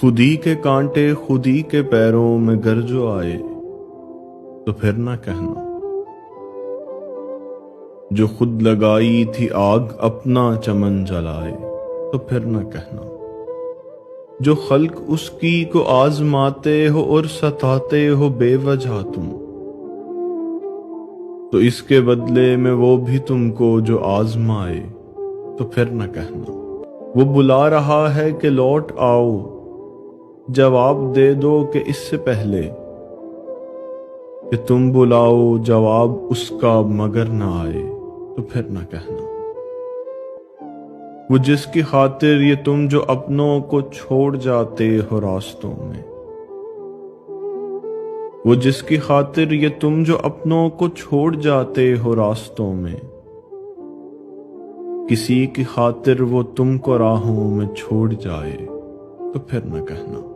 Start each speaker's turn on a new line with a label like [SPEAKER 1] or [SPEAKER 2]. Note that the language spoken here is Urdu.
[SPEAKER 1] خودی کے کانٹے خودی کے پیروں میں گر جو آئے تو پھر نہ کہنا، جو خود لگائی تھی آگ اپنا چمن جلائے تو پھر نہ کہنا، جو خلق اس کی کو آزماتے ہو اور ستاتے ہو بے وجہ تم، تو اس کے بدلے میں وہ بھی تم کو جو آزمائے تو پھر نہ کہنا، وہ بلا رہا ہے کہ لوٹ آؤ، جواب دے دو کہ اس سے پہلے کہ تم بلاؤ جواب اس کا مگر نہ آئے تو پھر نہ کہنا، وہ جس کی خاطر یہ تم جو اپنوں کو چھوڑ جاتے ہو راستوں میں، وہ جس کی خاطر یہ تم جو اپنوں کو چھوڑ جاتے ہو راستوں میں، کسی کی خاطر وہ تم کو راہوں میں چھوڑ جائے تو پھر نہ کہنا۔